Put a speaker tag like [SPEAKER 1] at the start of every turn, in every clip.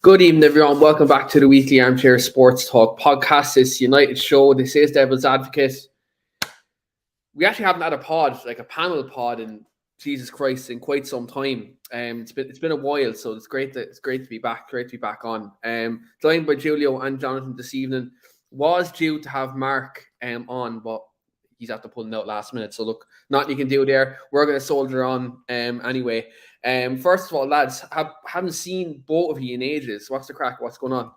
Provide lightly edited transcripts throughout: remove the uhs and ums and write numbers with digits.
[SPEAKER 1] Good evening, everyone. Welcome back to the Weekly Armchair Sports Talk podcast. This United show. This is Devil's Advocate. We actually haven't had a panel pod, in Jesus Christ, in quite some time. It's been a while, so it's great to be back. Great to be back on. Joined by Julio and Jonathan this evening. Was due to have Mark on, but he's after pulling out last minute. So look, nothing you can do there. We're going to soldier on anyway. First of all, lads, haven't seen both of you in ages. What's the crack? What's going on?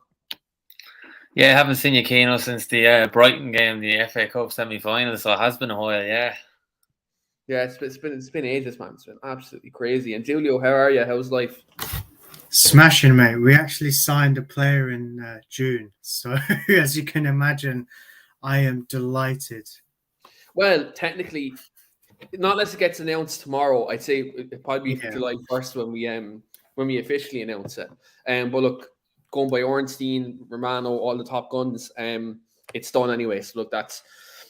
[SPEAKER 2] Yeah, I haven't seen you, Keane, since the Brighton game, the FA Cup semi-final. So it has been a while, yeah.
[SPEAKER 1] Yeah, it's been ages, man. It's been absolutely crazy. And Julio, how are you? How's life?
[SPEAKER 3] Smashing, mate. We actually signed a player in June, so as you can imagine, I am delighted.
[SPEAKER 1] Well, technically, not unless it gets announced tomorrow. I'd say it'll probably be July 1st when we officially announce it. But look, going by Ornstein, Romano, all the top guns, it's done anyway. So look, that's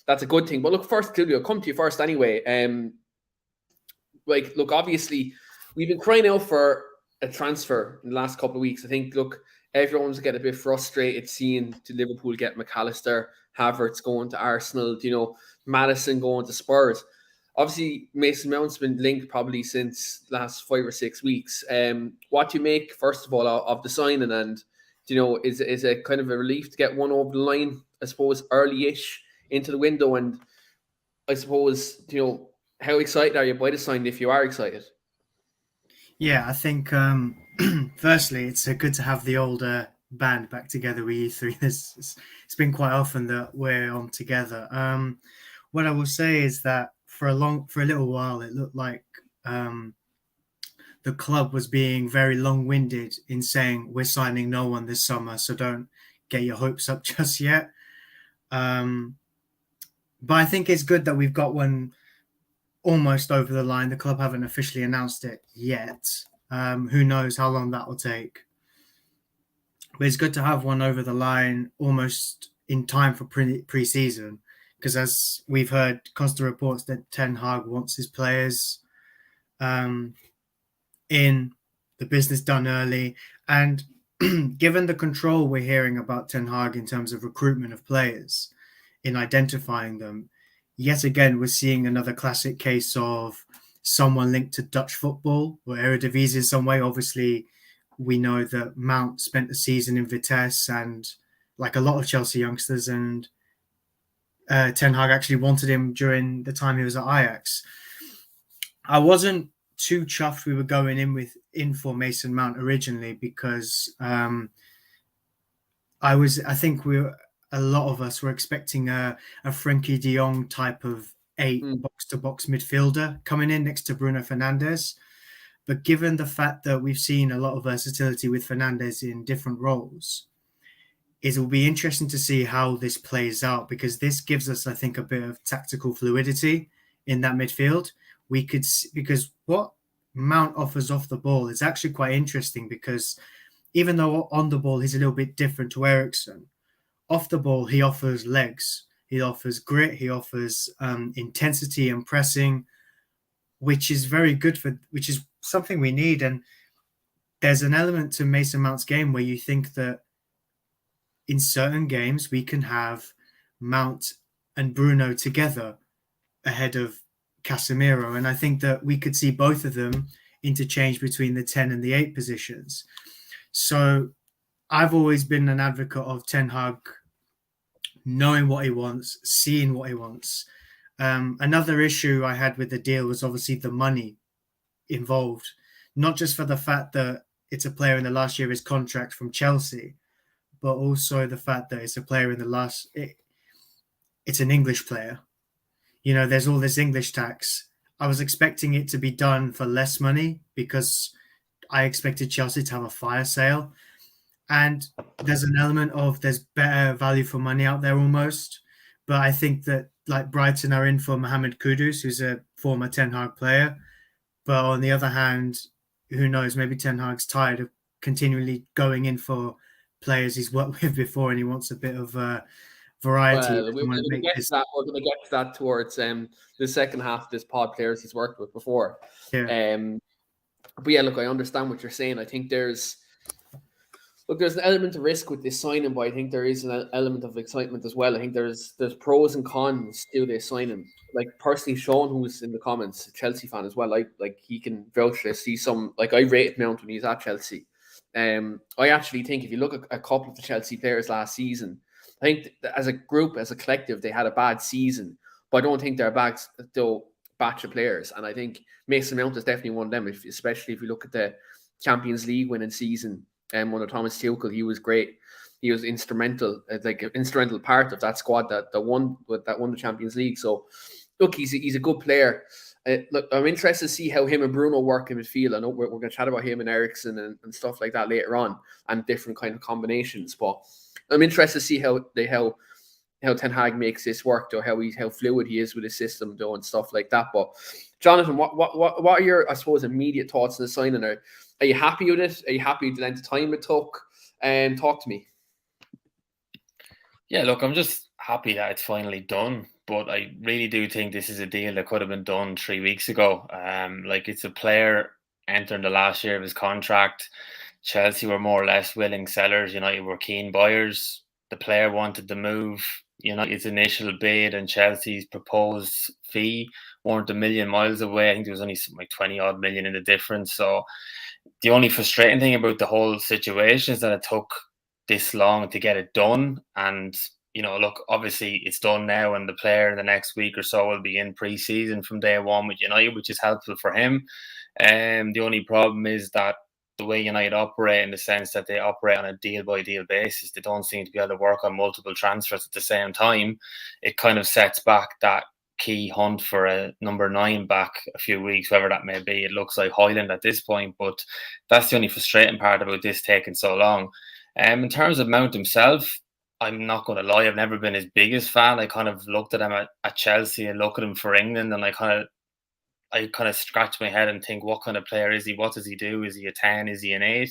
[SPEAKER 1] a good thing. But look, first, Julio, come to you first anyway. Look, obviously, we've been crying out for a transfer in the last couple of weeks. I think, look, everyone's getting a bit frustrated seeing Liverpool get McAllister, Havertz going to Arsenal, Maddison going to Spurs. Obviously, Mason Mount's been linked probably since last 5 or 6 weeks. What do you make, first of all, of the signing? And, is it kind of a relief to get one over the line, I suppose, early-ish into the window? And I suppose, how excited are you by the signing, if you are excited?
[SPEAKER 3] Yeah, I think, firstly, it's good to have the older band back together with you three. It's been quite often that we're on together. What I will say is that for a little while, it looked like the club was being very long-winded in saying we're signing no one this summer, so don't get your hopes up just yet. But I think it's good that we've got one almost over the line. The club haven't officially announced it yet. Who knows how long that will take. But it's good to have one over the line almost in time for pre-season, because as we've heard constant reports that Ten Hag wants his players in the business done early. And given the control we're hearing about Ten Hag in terms of recruitment of players, in identifying them, yet again, we're seeing another classic case of someone linked to Dutch football or Eredivisie in some way. Obviously, we know that Mount spent the season in Vitesse and like a lot of Chelsea youngsters, and Ten Hag actually wanted him during the time he was at Ajax. I wasn't too chuffed we were going in for Mason Mount originally, because I think a lot of us were expecting a Frenkie de Jong type of box-to-box midfielder coming in next to Bruno Fernandes. But given the fact that we've seen a lot of versatility with Fernandes in different roles, it will be interesting to see how this plays out, because this gives us, I think, a bit of tactical fluidity in that midfield. Because what Mount offers off the ball is actually quite interesting, because even though on the ball he's a little bit different to Eriksen, off the ball he offers legs, he offers grit, he offers intensity and pressing, which is very good which is something we need. And there's an element to Mason Mount's game where you think that in certain games we can have Mount and Bruno together ahead of Casemiro, and I think that we could see both of them interchange between the 10 and the 8 positions. So I've always been an advocate of Ten Hag knowing what he wants, seeing what he wants. Another issue I had with the deal was obviously the money involved, not just for the fact that it's a player in the last year of his contract from Chelsea, but also the fact that it's a player it's an English player. There's all this English tax. I was expecting it to be done for less money, because I expected Chelsea to have a fire sale. And there's an element of there's better value for money out there almost. But I think that like Brighton are in for Mohamed Kudus, who's a former Ten Hag player. But on the other hand, who knows, maybe Ten Hag's tired of continually going in for players he's worked with before, and he wants a bit of variety.
[SPEAKER 1] Well, we're going to get to that towards the second half of this pod, players he's worked with before.
[SPEAKER 3] Yeah.
[SPEAKER 1] But yeah, look, I understand what you're saying. I think there's Look, there's an element of risk with this signing, but I think there is an element of excitement as well. I think there's pros and cons to this signing. Like personally, Sean, who's in the comments, a Chelsea fan as well, like he can vouch for this. See some like I rated Mount when he was at Chelsea. I actually think if you look at a couple of the Chelsea players last season, I think as a group, as a collective, they had a bad season, but I don't think they're a bad batch of players. And I think Mason Mount is definitely one of them, especially if you look at the Champions League winning season. Under Thomas Tuchel, he was great. He was instrumental, like an instrumental part of that squad that won the Champions League. So, look, he's a good player. Look, I'm interested to see how him and Bruno work in midfield. I know we're going to chat about him and Eriksen and stuff like that later on, and different kind of combinations. But I'm interested to see how Ten Hag makes this work, or how fluid he is with his system, though, and stuff like that. But Jonathan, what are your, I suppose, immediate thoughts on the signing? Are you happy with it? Are you happy with the length of time it took? Talk to me.
[SPEAKER 2] Yeah, look, I'm just happy that it's finally done. But I really do think this is a deal that could have been done 3 weeks ago. Like, it's a player entering the last year of his contract. Chelsea were more or less willing sellers. United were keen buyers. The player wanted to move. United's initial bid and Chelsea's proposed fee weren't a million miles away. I think there was only something like 20 odd million in the difference. So the only frustrating thing about the whole situation is that it took this long to get it done. And, look, obviously it's done now, and the player in the next week or so will be in pre-season from day one with United, which is helpful for him. The only problem is that the way United operate, in the sense that they operate on a deal-by-deal basis, they don't seem to be able to work on multiple transfers at the same time. It kind of sets back that key hunt for a number 9 back a few weeks, whatever that may be. It looks like Højlund at this point, but that's the only frustrating part about this taking so long. In terms of Mount himself, I'm not going to lie, I've never been his biggest fan. I kind of looked at him at Chelsea and look at him for England, and I kind of scratch my head and think, what kind of player is he? What does he do? Is he a 10? Is he an 8?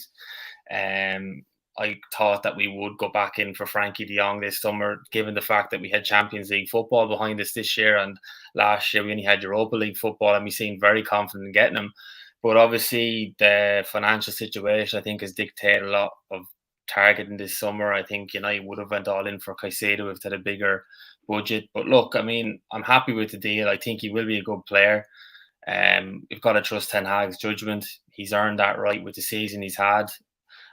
[SPEAKER 2] I thought that we would go back in for Frankie de Jong this summer, given the fact that we had Champions League football behind us this year, and last year we only had Europa League football, and we seemed very confident in getting him. But obviously the financial situation, I think, has dictated a lot of targeting this summer. I think United would have went all in for Caicedo if they had a bigger budget. But look, I mean, I'm happy with the deal. I think he will be a good player. We've got to trust Ten Hag's judgment. He's earned that right with the season he's had.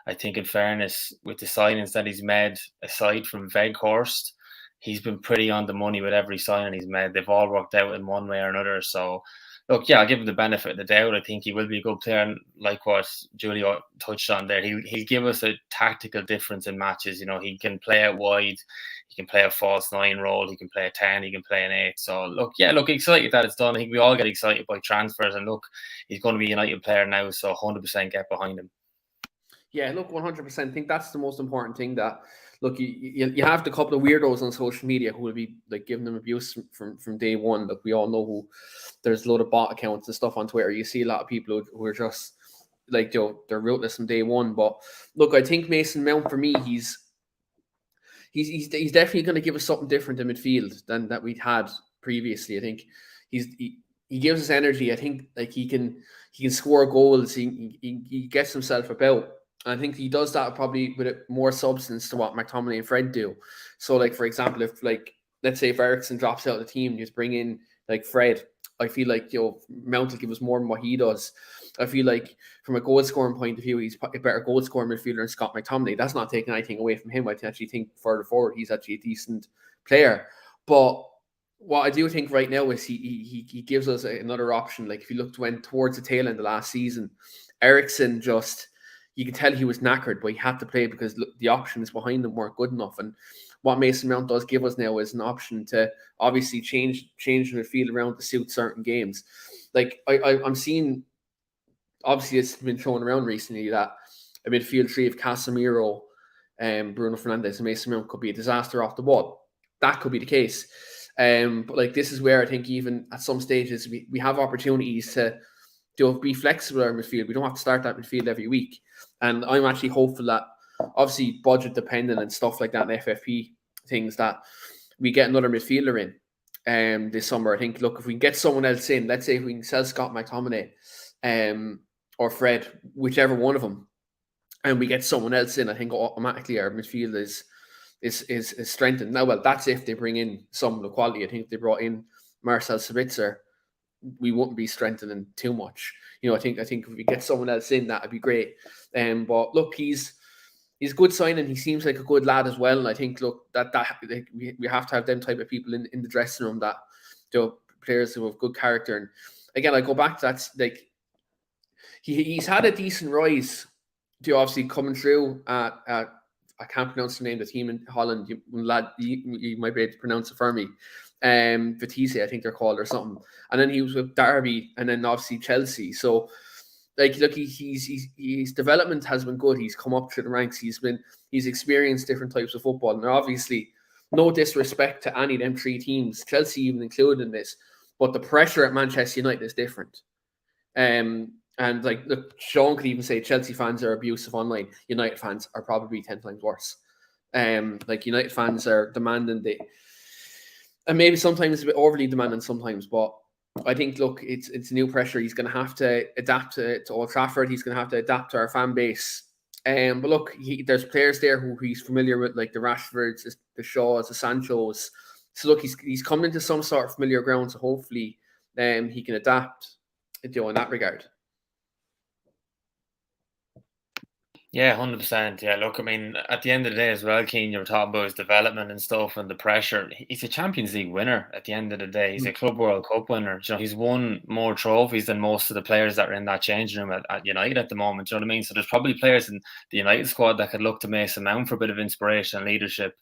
[SPEAKER 2] I think, in fairness, with the signings that he's made, aside from Weghorst, he's been pretty on the money with every signing he's made. They've all worked out in one way or another. So, look, yeah, I'll give him the benefit of the doubt. I think he will be a good player. And like what Julio touched on there, he'll give us a tactical difference in matches. He can play out wide. He can play a false 9 role. He can play a 10. He can play an 8. So, look, excited that it's done. I think we all get excited by transfers. And look, he's going to be a United player now, so 100% get behind him.
[SPEAKER 1] Yeah, look, 100%. I think that's the most important thing. That, look, you have the couple of weirdos on social media who will be like giving them abuse from day one. Look, we all know who. There's a load of bot accounts and stuff on Twitter. You see a lot of people who are just like, they're rootless from day one. But look, I think Mason Mount, for me, he's definitely going to give us something different in midfield than that we'd had previously. I think he gives us energy. I think like he can score goals. He gets himself about. I think he does that probably with more substance to what McTominay and Fred do. So, like, for example, if, like, let's say if Eriksen drops out of the team, just bring in, like, Fred, I feel like, Mount will give us more than what he does. I feel like from a goal-scoring point of view, he's a better goal-scoring midfielder than Scott McTominay. That's not taking anything away from him. I actually think further forward, he's actually a decent player. But what I do think right now is he gives us another option. Like, if you looked towards the tail end of last season, Eriksen just... You could tell he was knackered, but he had to play because the options behind him weren't good enough. And what Mason Mount does give us now is an option to obviously change the midfield around to suit certain games. Like I'm seeing, obviously it's been thrown around recently that a midfield three of Casemiro, Bruno Fernandes, and Mason Mount could be a disaster off the ball. That could be the case. But like this is where I think even at some stages we have opportunities to be flexible in our midfield. We don't have to start that midfield every week. And I'm actually hopeful that, obviously budget dependent and stuff like that, and FFP things, that we get another midfielder in this summer. I think, look, if we can get someone else in, let's say if we can sell Scott McTominay or Fred, whichever one of them, and we get someone else in, I think automatically our midfield is strengthened. Now, well, that's if they bring in some quality. I think if they brought in Marcel Sabitzer, we wouldn't be strengthening too much. I think if we get someone else in, that'd be great. But look, he's a good signing. He seems like a good lad as well. And I think, look, that we have to have them type of people in the dressing room, that players who have good character. And again, I go back to that, like he's had a decent rise to obviously coming through at I can't pronounce the name of the team in Holland. You might be able to pronounce it for me. Vitesse, I think they're called, or something. And then he was with Derby, and then obviously Chelsea. So, like, look, his development has been good. He's come up through the ranks. He's experienced different types of football. And obviously, no disrespect to any of them three teams, Chelsea even included in this, but the pressure at Manchester United is different. And like, look, Sean could even say Chelsea fans are abusive online. United fans are probably 10 times worse. Like, United fans are demanding, and maybe sometimes a bit overly demanding sometimes, but I think, look, it's new pressure. He's going to have to adapt to Old Trafford. He's going to have to adapt to our fan base. But look, there's players there who he's familiar with, like the Rashfords, the Shaws, the Sanchos. So look, he's coming into some sort of familiar ground. So hopefully, he can adapt, in that regard.
[SPEAKER 2] Yeah, 100%. Yeah, look, I mean, at the end of the day as well, Keane, you were talking about his development and stuff and the pressure. He's a Champions League winner at the end of the day. He's a Club World Cup winner. He's won more trophies than most of the players that are in that changing room at United at the moment. Do you know what I mean? So there's probably players in the United squad that could look to Mase Mount for a bit of inspiration and leadership.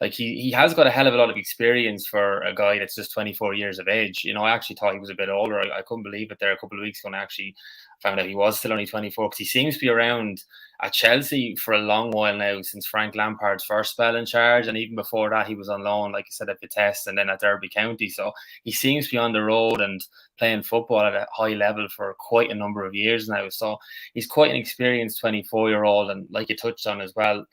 [SPEAKER 2] Like, he has got a hell of a lot of experience for a guy that's just 24 years of age. I actually thought he was a bit older. I couldn't believe it there a couple of weeks ago, and I actually found out he was still only 24, because he seems to be around at Chelsea for a long while now, since Frank Lampard's first spell in charge, and even before that he was on loan, like I said, at Vitesse and then at Derby County. So he seems to be on the road and playing football at a high level for quite a number of years now. So he's quite an experienced 24-year-old, and like you touched on as well,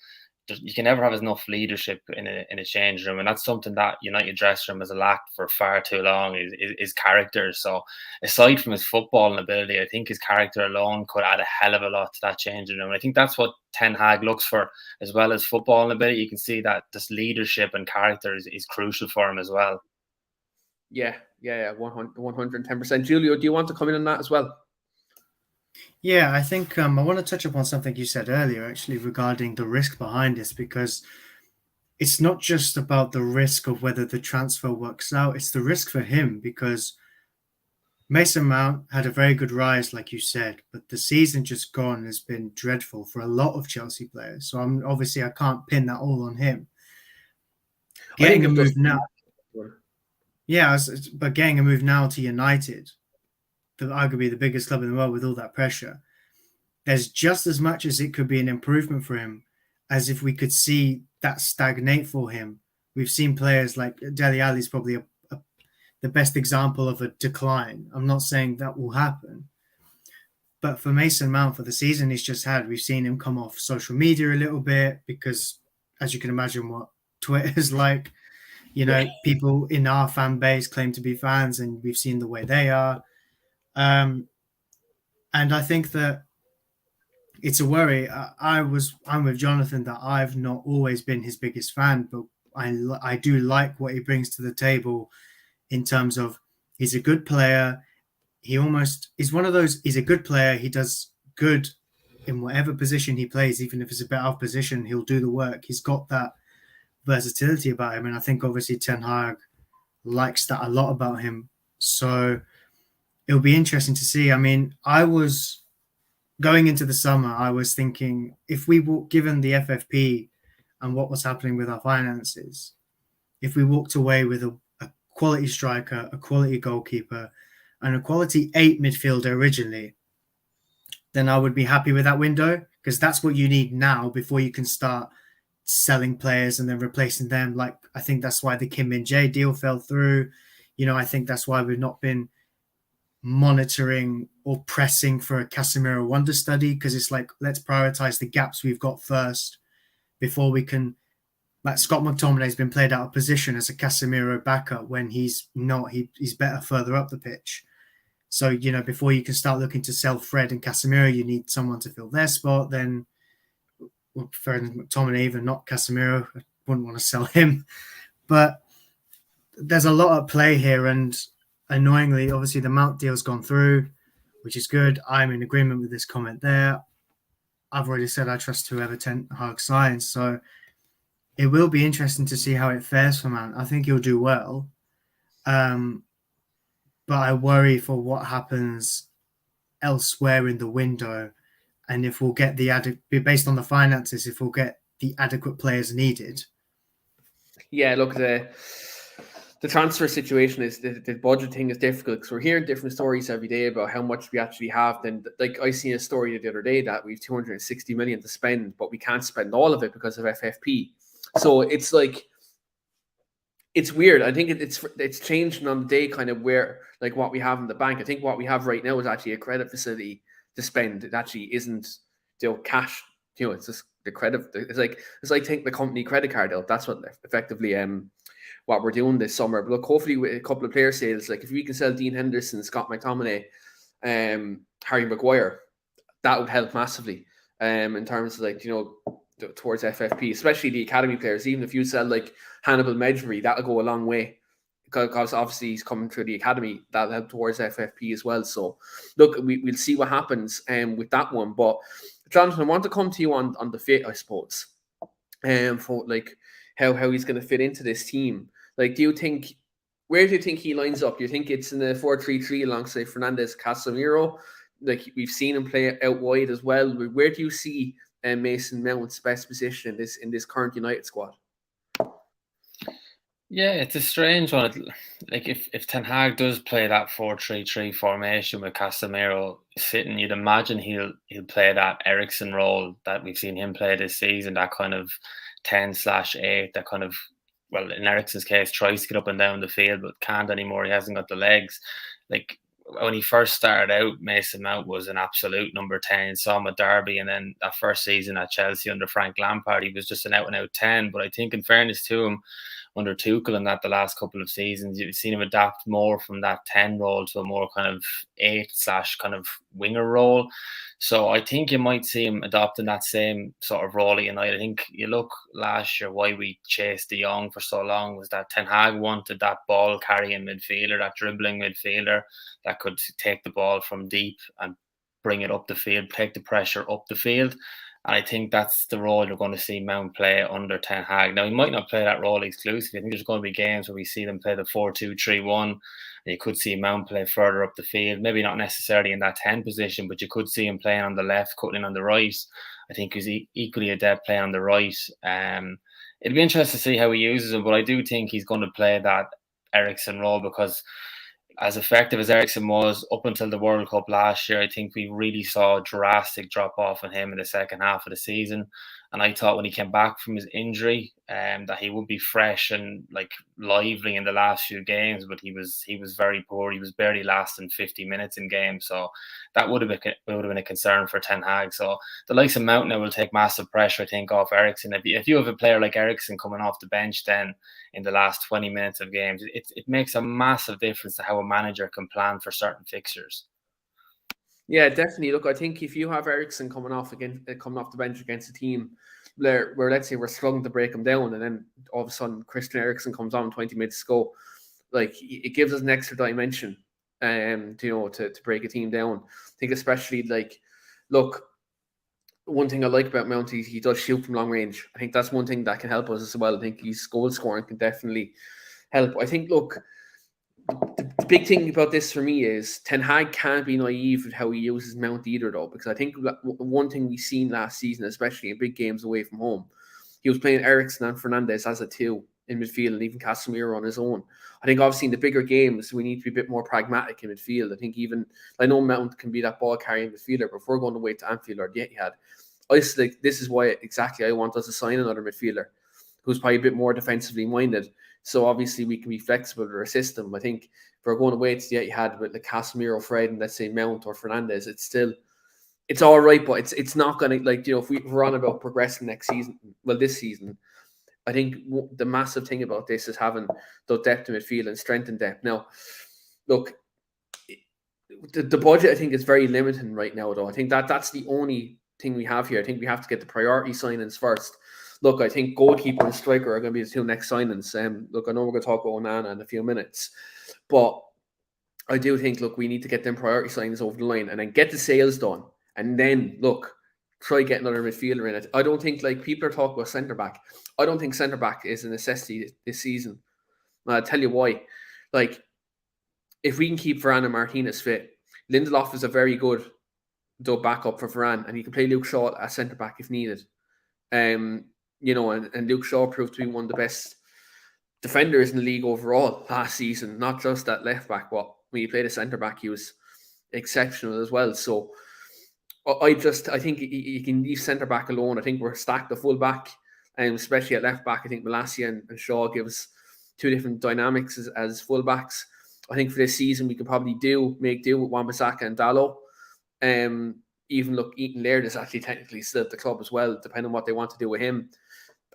[SPEAKER 2] you can never have enough leadership in a change room, and that's something that United dressing room has lacked for far too long, is character. So aside from his footballing ability, I think his character alone could add a hell of a lot to that changing room. And I think that's what Ten Hag looks for, as well as footballing ability. You can see that this leadership and character is crucial for him as well.
[SPEAKER 1] Yeah, 110%. Julio, do you want to come in on that as well?
[SPEAKER 3] Yeah, I think I want to touch upon something you said earlier, actually, regarding the risk behind this, because it's not just about the risk of whether the transfer works out. It's the risk for him, because Mason Mount had a very good rise, like you said, but the season just gone has been dreadful for a lot of Chelsea players. So I can't pin that all on him. Getting a move now. Yeah, but getting a move now to United, arguably the biggest club in the world, with all that pressure, there's just as much as it could be an improvement for him as if we could see that stagnate for him. We've seen players like Dele Alli's probably the best example of a decline. I'm not saying that will happen, but for Mason Mount, for the season he's just had, we've seen him come off social media a little bit, because as you can imagine what Twitter is like, people in our fan base claim to be fans, and we've seen the way they are. And I think that it's a worry. I'm with Jonathan that I've not always been his biggest fan, but I do like what he brings to the table in terms of he's a good player. He's one of those, he's a good player. He does good in whatever position he plays, even if it's a bit out of position, he'll do the work. He's got that versatility about him. And I think obviously Ten Hag likes that a lot about him. So it'll be interesting to see. I mean, I was going into the summer, I was thinking, if we were given the FFP and what was happening with our finances, if we walked away with a quality striker, a quality goalkeeper, and a quality 8 midfielder originally, then I would be happy with that window, because that's what you need now before you can start selling players and then replacing them. Like, I think that's why the Kim Min-jae deal fell through. I think that's why we've not been monitoring or pressing for a Casemiro wonder study, because it's like, let's prioritize the gaps we've got first before we can. Like, Scott McTominay has been played out of position as a Casemiro backup when he's not. He's better further up the pitch. So, before you can start looking to sell Fred and Casemiro, you need someone to fill their spot. Then preferring McTominay even, not Casemiro. I wouldn't want to sell him. But there's a lot at play here, and annoyingly, obviously, the Mount deal's gone through, which is good. I'm in agreement with this comment there. I've already said I trust whoever Ten Hag signs, so it will be interesting to see how it fares for Mount. I think he'll do well, but I worry for what happens elsewhere in the window, and if we'll get based on the finances, if we'll get the adequate players needed.
[SPEAKER 1] Yeah, look, the transfer situation is the budget thing is difficult because we're hearing different stories every day about how much we actually have. Then, like I seen a story the other day that we've 260 million to spend, but we can't spend all of it because of FFP. So it's like, it's weird. I think it's changing on the day, kind of where like what we have in the bank. I think what we have right now is actually a credit facility to spend. It actually isn't, cash. It's just the credit. It's like taking the company credit card out. That's what effectively what we're doing this summer. But look, hopefully with a couple of player sales, like if we can sell Dean Henderson, Scott McTominay, Harry Maguire, that would help massively in terms of towards FFP, especially the academy players. Even if you sell like Hannibal Medjugorje, that'll go a long way because obviously he's coming through the academy. That'll help towards FFP as well. So look, we'll see what happens with that one. But Jonathan, I want to come to you on the fit, I suppose, for like how he's going to fit into this team. Like, where do you think he lines up? Do you think it's in the 4-3-3 alongside Fernandes, Casemiro? Like, we've seen him play out wide as well. Where do you see Mason Mount's best position in this current United squad?
[SPEAKER 2] Yeah, it's a strange one. Like if Ten Hag does play that 4-3-3 formation with Casemiro sitting, you'd imagine he'll play that Eriksen role that we've seen him play this season, that kind of 10/8, that kind of, well, in Eriksen's case, tries to get up and down the field but can't anymore. He hasn't got the legs. Like when he first started out, Mason Mount was an absolute number 10. Saw him at Derby, and then that first season at Chelsea under Frank Lampard, he was just an out-and-out 10. But I think, in fairness to him, under Tuchel and that the last couple of seasons, you've seen him adapt more from that 10 role to a more kind of 8/ kind of winger role. So I think you might see him adopting that same sort of role at United. I think you look last year, why we chased De Jong for so long was that Ten Hag wanted that ball carrying midfielder, that dribbling midfielder that could take the ball from deep and bring it up the field, take the pressure up the field. And I think that's the role you're going to see Mount play under Ten Hag. Now, he might not play that role exclusively. I think there's going to be games where we see them play the 4-2-3-1. And you could see Mount play further up the field. Maybe not necessarily in that 10 position, but you could see him playing on the left, cutting in on the right. I think he's equally adept playing on the right. It'll be interesting to see how he uses him, but I do think he's going to play that Eriksen role because as effective as Eriksen was up until the World Cup last year, I think we really saw a drastic drop off on him in the second half of the season. And I thought when he came back from his injury, that he would be fresh and like lively in the last few games, but he was very poor. He was barely lasting 50 minutes in games, so that would have been a concern for Ten Hag. So the likes of Mount now will take massive pressure, I think, off Eriksen. If you have a player like Eriksen coming off the bench, then in the last 20 minutes of games, it makes a massive difference to how a manager can plan for certain fixtures.
[SPEAKER 1] Yeah, definitely. Look, I think if you have Eriksen coming off the bench against a team where let's say we're struggling to break them down, and then all of a sudden Christian Eriksen comes on 20 minutes to go, like it gives us an extra dimension, to break a team down. I think especially look, one thing I like about Mount is he does shoot from long range. I think that's one thing that can help us as well. I think his goal scoring can definitely help. I think, look, the big thing about this for me is Ten Hag can't be naive with how he uses Mount either, though, because I think one thing we've seen last season, especially in big games away from home, he was playing Eriksen and Fernandes as a two in midfield and even Casemiro on his own. I think obviously in the bigger games, we need to be a bit more pragmatic in midfield. I know Mount can be that ball carrying midfielder, but if we're going away to Anfield or the Etihad, this is why exactly I want us to sign another midfielder who's probably a bit more defensively minded. So obviously we can be flexible with our system. I think if we're going away to the Etihad with Casemiro, Fred, and let's say Mount or Fernandes, it's all right, but it's not going to, if we're on about progressing next season, this season, I think the massive thing about this is having the depth in midfield and strength in depth. Now, look, the budget I think is very limited right now, though. I think that's the only thing we have here. I think we have to get the priority signings first. Look, I think goalkeeper and striker are going to be the two next signings. Look, I know we're going to talk about Onana in a few minutes, but I do think, look, we need to get them priority signings over the line and then get the sales done. And then, look, try get another midfielder in it. I don't think, like, people are talking about centre-back. I don't think centre-back is a necessity this season. I'll tell you why. Like, if we can keep Varane and Martinez fit, Lindelof is a very good backup for Varane, and he can play Luke Shaw as centre-back if needed. You know, and Luke Shaw proved to be one of the best defenders in the league overall last season, not just at left back, but when he played a centre back, he was exceptional as well. So I think you can leave centre back alone. I think we're stacked at full back, and especially at left back. I think Malacia and Shaw gives two different dynamics as full backs. I think for this season we could probably make do with Wan-Bissaka and Dalot. Even look, Ethan Laird is actually technically still at the club as well, depending on what they want to do with him.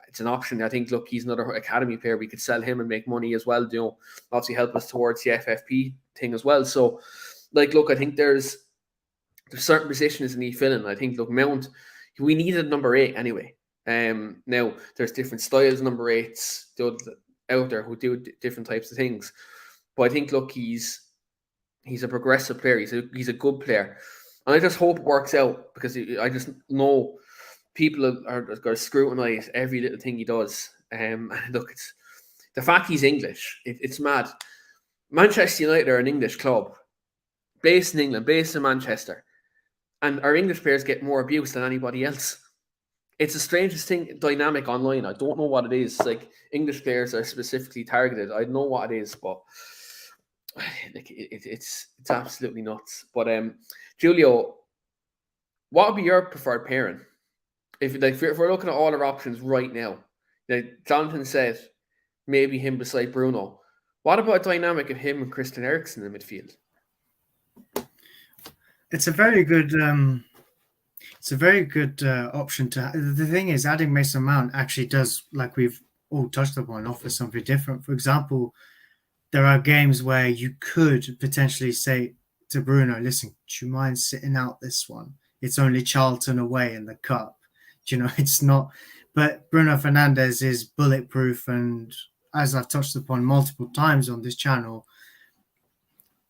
[SPEAKER 1] It's an option. I think, look, he's another academy player. We could sell him and make money as well, you know, obviously help us towards the FFP thing as well. So, like, look, I think there's certain positions that need filling. I think, look, Mount, we needed number 8 anyway. Now, there's different styles, number 8s out there who do different types of things. But I think, look, he's a progressive player. He's a good player. And I just hope it works out, because I just know people are going to scrutinise every little thing he does. Look, it's the fact he's English. It's mad. Manchester United are an English club, based in England, based in Manchester, and our English players get more abuse than anybody else. It's the strangest dynamic online. I don't know what it is. Like, English players are specifically targeted. I don't know what it is, but like, it's absolutely nuts. But Julio, what would be your preferred pairing? If we're looking at all our options right now, like Jonathan said, maybe him beside Bruno. What about a dynamic of him and Christian Eriksen in the midfield?
[SPEAKER 3] It's a very good option to. The thing is, adding Mason Mount actually does, like we've all touched upon, offer something different. For example, there are games where you could potentially say to Bruno, "Listen, do you mind sitting out this one? It's only Charlton away in the cup." You know, it's not, but Bruno Fernandes is bulletproof, and as I've touched upon multiple times on this channel,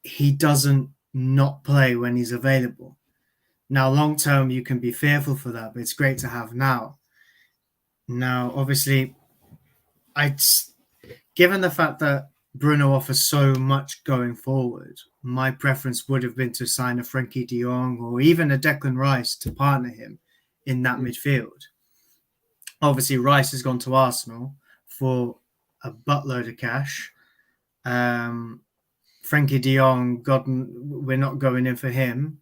[SPEAKER 3] he doesn't not play when he's available. Now, long term, you can be fearful for that, but it's great to have now. Now, obviously, given the fact that Bruno offers so much going forward, my preference would have been to sign a Frenkie de Jong or even a Declan Rice to partner him in that midfield. Obviously, Rice has gone to Arsenal for a buttload of cash. Frenkie de Jong, we're not going in for him,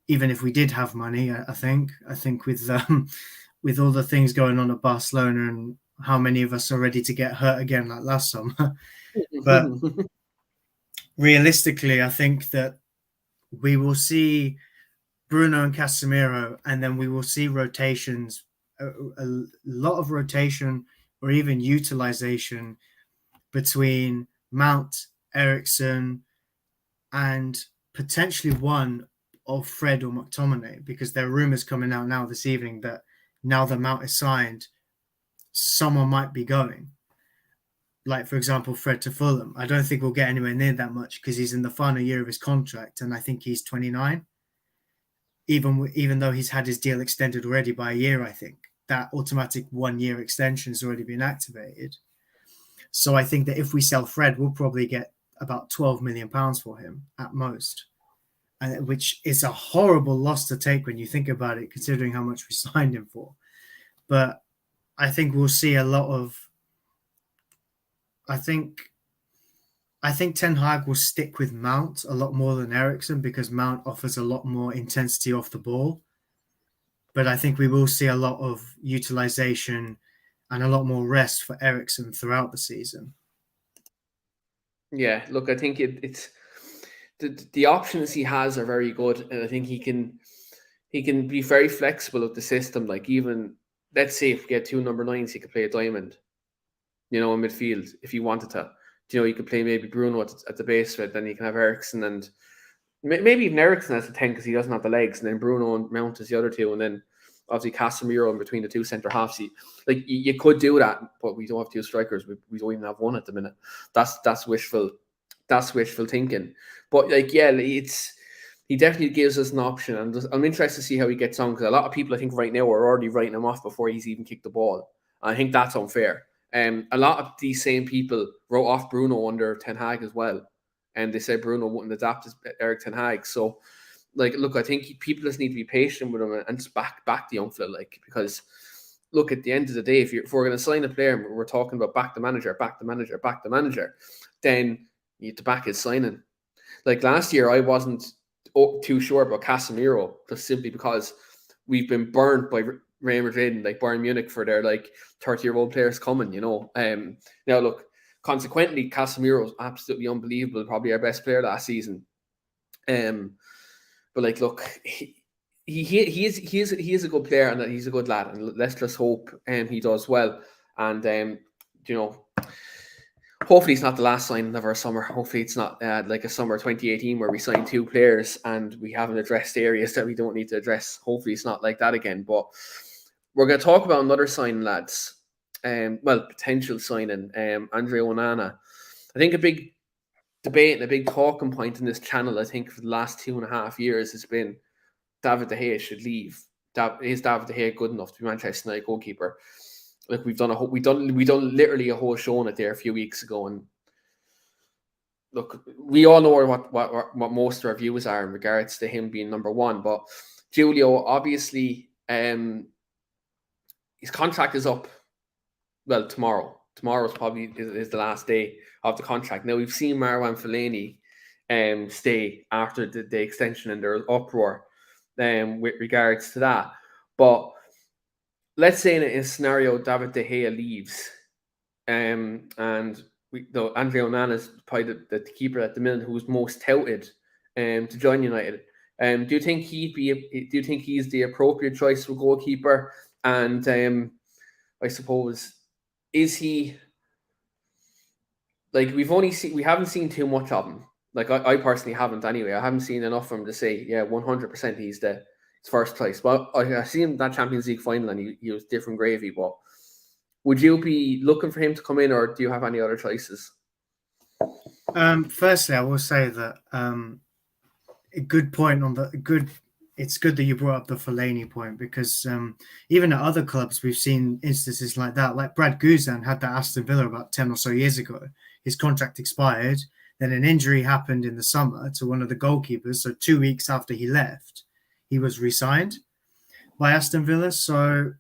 [SPEAKER 3] even if we did have money. I think with all the things going on at Barcelona and how many of us are ready to get hurt again like last summer. But realistically, I think that we will see Bruno and Casemiro, and then we will see rotations, a lot of rotation or even utilization between Mount, Eriksen, and potentially one of Fred or McTominay, because there are rumours coming out now this evening that now the Mount is signed, someone might be going. Like, for example, Fred to Fulham. I don't think we'll get anywhere near that much because he's in the final year of his contract, and I think he's 29. Even though he's had his deal extended already by a year, I think that automatic 1 year extension has already been activated. So I think that if we sell Fred, we'll probably get about £12 million for him at most, and which is a horrible loss to take when you think about it, considering how much we signed him for. But I think we'll see a lot of. I think Ten Hag will stick with Mount a lot more than Eriksen because Mount offers a lot more intensity off the ball. But I think we will see a lot of utilization and a lot more rest for Eriksen throughout the season.
[SPEAKER 1] Yeah, look, I think it's the options he has are very good, and I think he can be very flexible with the system. Like, even let's say if we get 2 number 9s, he could play a diamond, in midfield if he wanted to. You could play maybe Bruno at the base of it, then you can have Eriksen and maybe even Eriksen as a 10 because he doesn't have the legs, and then Bruno and Mount as the other two, and then obviously Casemiro in between the two centre halves. You could do that, but we don't have two strikers. We don't even have one at the minute. That's wishful thinking. But he definitely gives us an option, and I'm interested to see how he gets on, because a lot of people I think right now are already writing him off before he's even kicked the ball. I think that's unfair. A lot of these same people wrote off Bruno under Ten Hag as well, and they said Bruno wouldn't adapt as Eric Ten Hag. So, look, I think people just need to be patient with him and just back the young fella, because look, at the end of the day, if we're going to sign a player and we're talking about back the manager, then you have to back his signing. Like last year, I wasn't too sure about Casemiro, just simply because we've been burnt by Real Madrid and Bayern Munich for their 30-year-old players coming, Now look, consequently, Casemiro is absolutely unbelievable, probably our best player last season. But look, he is a good player, and he's a good lad, and let's just hope he does well. And hopefully it's not the last signing of our summer. Hopefully it's not like a summer 2018 where we signed 2 players and we haven't addressed areas that we don't need to address. Hopefully it's not like that again. But we're going to talk about another signing, lads. Potential signing, Andre Onana. I think a big debate and a big talking point in this channel, I think, for the last 2.5 years has been David De Gea should leave. Is David De Gea good enough to be Manchester United goalkeeper? Like we done literally a whole show on it there a few weeks ago, and look, we all know what most of our views are in regards to him being number one. But Julio, obviously, his contract is up. Well, tomorrow. Tomorrow's probably is the last day of the contract. Now we've seen Marwan Fellaini stay after the extension, and there's uproar with regards to that. But let's say in a scenario David De Gea leaves, and Andre Onana is probably the keeper at the minute who's most touted to join United. Do you think he's the appropriate choice for goalkeeper? And I suppose, is he, we haven't seen too much of him. I personally haven't anyway. I haven't seen enough of him to say, 100% he's his first choice. Well, I seen that Champions League final and he was different gravy. But would you be looking for him to come in, or do you have any other choices?
[SPEAKER 3] Firstly, I will say that a good point on it's good that you brought up the Fellaini point, because even at other clubs, we've seen instances like that. Like Brad Guzan had that Aston Villa about 10 or so years ago. His contract expired. Then an injury happened in the summer to one of the goalkeepers. So 2 weeks after he left, he was re-signed by Aston Villa. So,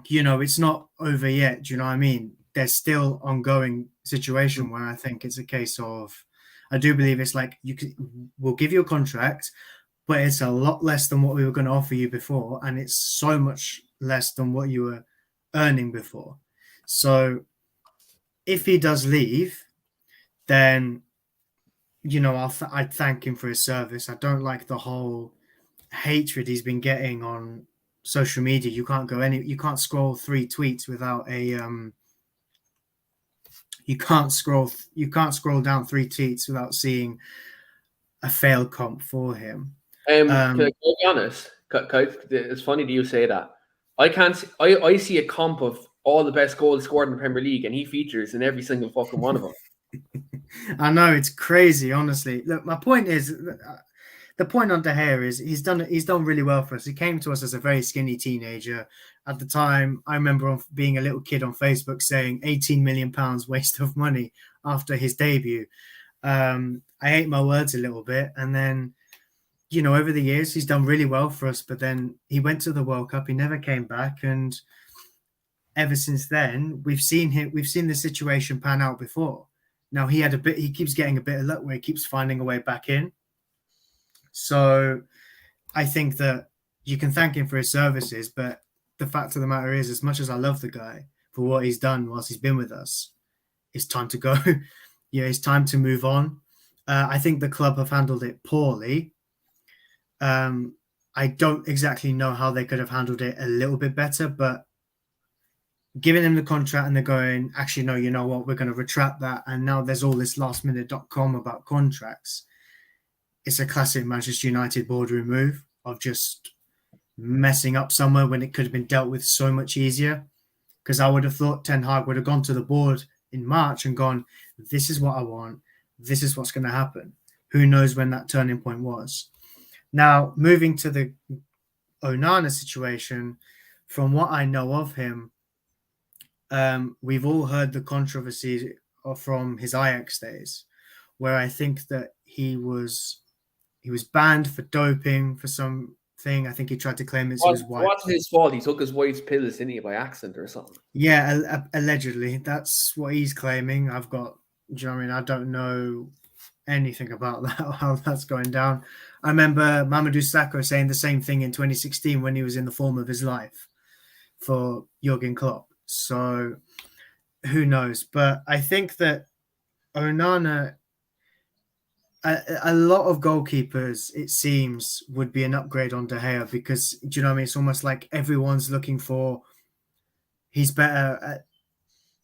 [SPEAKER 3] it's not over yet. Do you know what I mean? There's still ongoing situation where I think it's a case of, I do believe it's like, we'll give you a contract, but it's a lot less than what we were going to offer you before. And it's so much less than what you were earning before. So if he does leave, then, I'd thank him for his service. I don't like the whole hatred he's been getting on social media. You can't scroll 3 tweets without you can't scroll down 3 tweets without seeing a failed comp for him.
[SPEAKER 1] Can I be honest? It's funny that you say that. I see a comp of all the best goals scored in the Premier League, and he features in every single fucking one of them.
[SPEAKER 3] I know, it's crazy, honestly. Look, my point is, the point on De Gea is he's done really well for us. He came to us as a very skinny teenager. At the time, I remember being a little kid on Facebook saying £18 million waste of money after his debut. I ate my words a little bit, and then, over the years, he's done really well for us. But then he went to the World Cup. He never came back, and ever since then, we've seen the situation pan out before. Now he keeps getting a bit of luck where he keeps finding a way back in. So I think that you can thank him for his services, but the fact of the matter is, as much as I love the guy for what he's done whilst he's been with us, it's time to go. It's time to move on. I think the club have handled it poorly. I don't exactly know how they could have handled it a little bit better, but giving him the contract and they're going, actually, no, you know what, we're going to retract that. And now there's all this lastminute.com about contracts. It's a classic Manchester United boardroom move of just messing up somewhere when it could have been dealt with so much easier. Because I would have thought Ten Hag would have gone to the board in March and gone, this is what I want. This is what's going to happen. Who knows when that turning point was. Now, moving to the Onana situation, from what I know of him, we've all heard the controversy from his Ajax days, where I think that he was banned for doping for something. I think he tried to claim it's his wife.
[SPEAKER 1] What's his fault? He took his wife's pills, didn't he, by accident or something?
[SPEAKER 3] Yeah, allegedly. That's what he's claiming. Do you know what I mean? I don't know anything about that, how that's going down. I remember Mamadou Sakho saying the same thing in 2016 when he was in the form of his life for Jurgen Klopp. So who knows? But I think that Onana, a lot of goalkeepers, it seems, would be an upgrade on De Gea because, do you know what I mean? It's almost like everyone's looking for he's better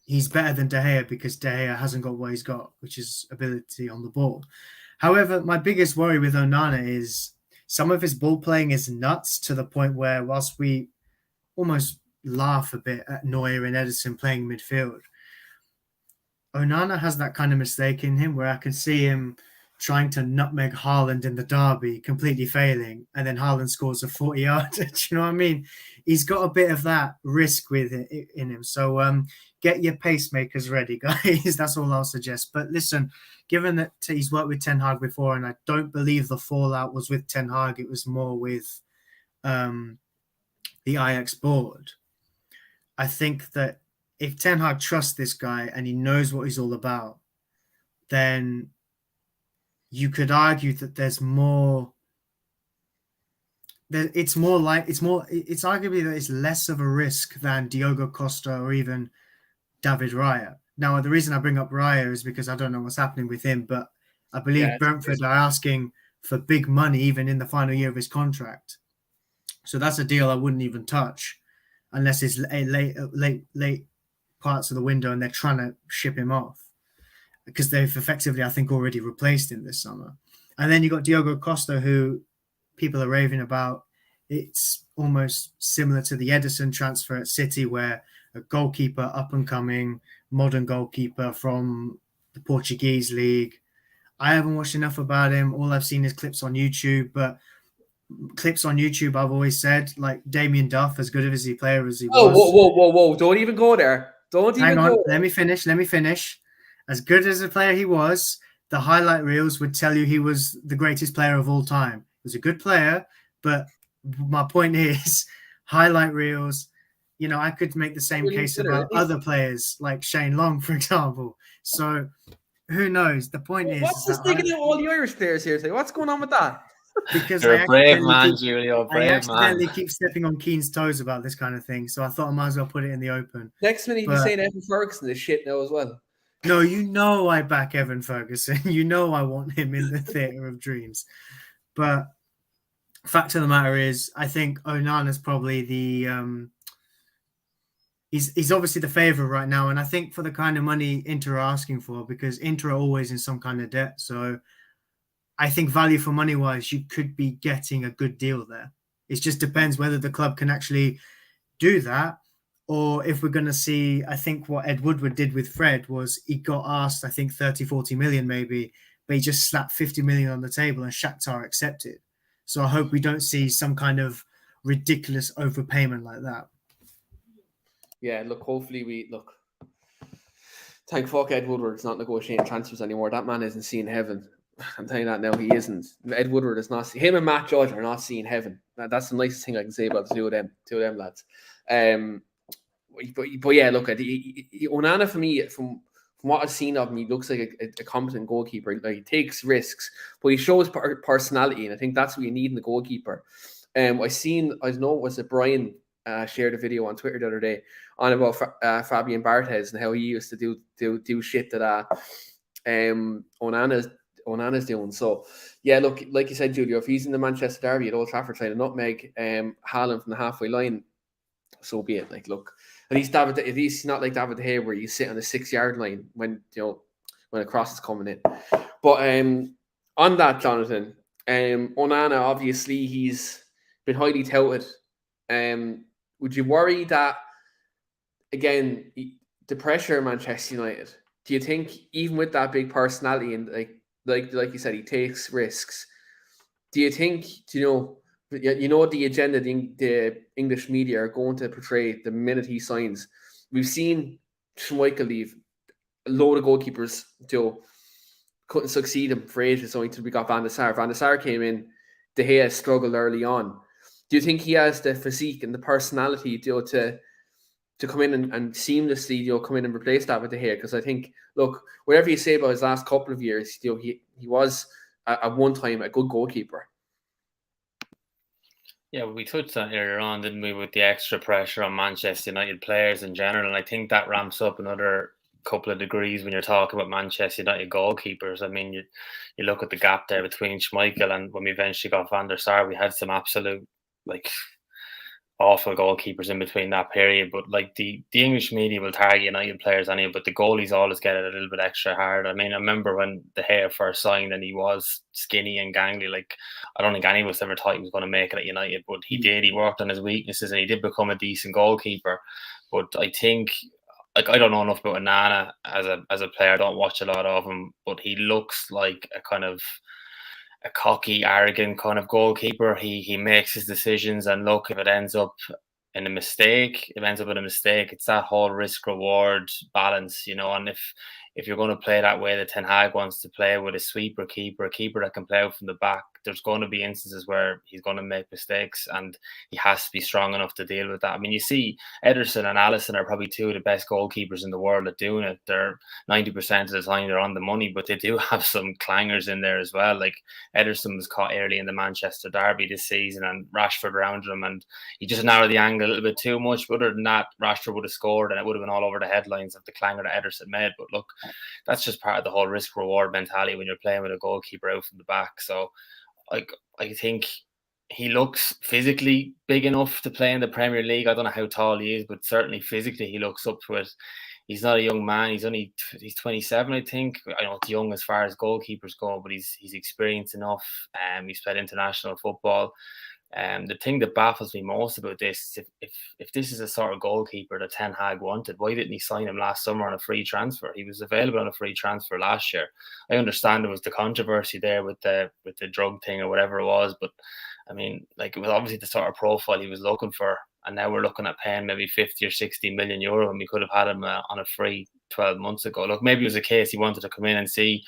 [SPEAKER 3] than De Gea because De Gea hasn't got what he's got, which is ability on the ball. However, my biggest worry with Onana is some of his ball playing is nuts to the point where whilst we almost laugh a bit at Neuer and Ederson playing midfield, Onana has that kind of mistake in him where I can see him trying to nutmeg Haaland in the derby, completely failing, and then Haaland scores a 40-yarder. Do you know what I mean? He's got a bit of that risk with it in him. So get your pacemakers ready, guys. That's all I'll suggest. But listen, given that he's worked with Ten Hag before, and I don't believe the fallout was with Ten Hag, it was more with the Ajax board. I think that if Ten Hag trusts this guy and he knows what he's all about, then you could argue that there's more. It's arguably that it's less of a risk than Diogo Costa or even David Raya. Now, the reason I bring up Raya is because I don't know what's happening with him, but I believe Brentford are asking for big money even in the final year of his contract. So that's a deal I wouldn't even touch unless it's late parts of the window and they're trying to ship him off because they've effectively, I think, already replaced him this summer. And then you got Diogo Costa, who people are raving about. It's almost similar to the Ederson transfer at City, where a goalkeeper, up and coming, modern goalkeeper from the Portuguese league. I haven't watched enough about him. All I've seen is clips on YouTube, but clips on YouTube, I've always said, like Damien Duff, as good as a player as he was.
[SPEAKER 1] Whoa. Don't even go there. Hang on.
[SPEAKER 3] Let me finish. As good as a player he was, the highlight reels would tell you he was the greatest player of all time. He was a good player, but my point is, highlight reels, you know, I could make the same case about other players like Shane Long, for example. So who knows? The point is,
[SPEAKER 1] what's this thinking of all the Irish players here today? What's going on with that?
[SPEAKER 3] Because
[SPEAKER 2] You're a brave man,
[SPEAKER 3] Julio. I accidentally keep stepping on Keane's toes about this kind of thing, so I thought I might as well put it in the open.
[SPEAKER 1] Next minute, you're saying Evan Ferguson is shit now as well.
[SPEAKER 3] No, you know I back Evan Ferguson. You know I want him in the theatre of dreams. But fact of the matter is, I think Onana's probably the he's obviously the favourite right now, and I think for the kind of money Inter are asking for, because Inter are always in some kind of debt, so I think value for money wise, you could be getting a good deal there. It just depends whether the club can actually do that, or if we're going to see, I think what Ed Woodward did with Fred was he got asked, I think 30, 40 million maybe, but he just slapped 50 million on the table and Shakhtar accepted. So I hope we don't see some kind of ridiculous overpayment like that.
[SPEAKER 1] Yeah, look, hopefully thank fuck Ed Woodward's not negotiating transfers anymore. That man isn't seeing heaven. I'm telling you that now, he isn't. Ed Woodward is not. Him and Matt Judge are not seeing heaven. That's the nicest thing I can say about the two of them lads. But yeah, look, Onana for me, from what I've seen of him, he looks like a competent goalkeeper. Like, he takes risks, but he shows personality, and I think that's what you need in the goalkeeper. Was it Brian shared a video on Twitter the other day on about Fabian Barthez and how he used to do shit that Onana's doing. So yeah, look, like you said, Julio, if he's in the Manchester derby at Old Trafford trying to nutmeg Haaland from the halfway line, so be it. Like, look, at least he's not like David De Gea where you sit on the 6-yard line when a cross is coming in. But on that, Jonathan, Onana, obviously he's been highly touted Would you worry that, again, the pressure of Manchester United? Do you think even with that big personality and like you said, he takes risks? Do you think, the agenda the English media are going to portray the minute he signs? We've seen Schmeichel leave. A load of goalkeepers couldn't succeed him for ages until we got Van der Sar. Van der Sar came in. De Gea struggled early on. Do you think he has the physique and the personality to come in and seamlessly come in and replace that with De Gea? Because I think, look, whatever you say about his last couple of years, he was at one time a good goalkeeper.
[SPEAKER 2] Yeah, we touched on earlier on, didn't we, with the extra pressure on Manchester United players in general, and I think that ramps up another couple of degrees when you're talking about Manchester United goalkeepers. I mean, you look at the gap there between Schmeichel and when we eventually got Van der Sar, we had some absolute awful goalkeepers in between that period. But the English media will target United players anyway, but the goalies always get it a little bit extra hard. I mean, I remember when De Gea first signed and he was skinny and gangly. I don't think any of us ever thought he was going to make it at United, but he did. He worked on his weaknesses and he did become a decent goalkeeper. But I think, I don't know enough about Onana as a player. I don't watch a lot of him, but he looks like a kind of a cocky, arrogant kind of goalkeeper. He makes his decisions, and look, if it ends up in a mistake, it's that whole risk-reward balance, and if you're going to play that way that Ten Hag wants to play, with a sweeper keeper, a keeper that can play out from the back, there's going to be instances where he's going to make mistakes, and he has to be strong enough to deal with that. I mean, you see Ederson and Alisson are probably two of the best goalkeepers in the world at doing it. They're 90% of the time they're on the money, but they do have some clangers in there as well. Like Ederson was caught early in the Manchester derby this season, and Rashford rounded him, and he just narrowed the angle a little bit too much. But other than that, Rashford would have scored, and it would have been all over the headlines of the clanger that Ederson made. But look, that's just part of the whole risk-reward mentality when you're playing with a goalkeeper out from the back. So I think he looks physically big enough to play in the Premier League. I don't know how tall he is, but certainly physically he looks up to it. He's not a young man. He's 27, I think. I know it's young as far as goalkeepers go, but he's experienced enough. He's played international football. The thing that baffles me most about this is if this is a sort of goalkeeper that Ten Hag wanted, why didn't he sign him last summer on a free transfer? He was available on a free transfer last year. I understand there was the controversy there with the drug thing or whatever it was, but I mean, it was obviously the sort of profile he was looking for, and now we're looking at paying maybe 50 or 60 million euro, and we could have had him on a free 12 months ago. Look, maybe it was a case he wanted to come in and see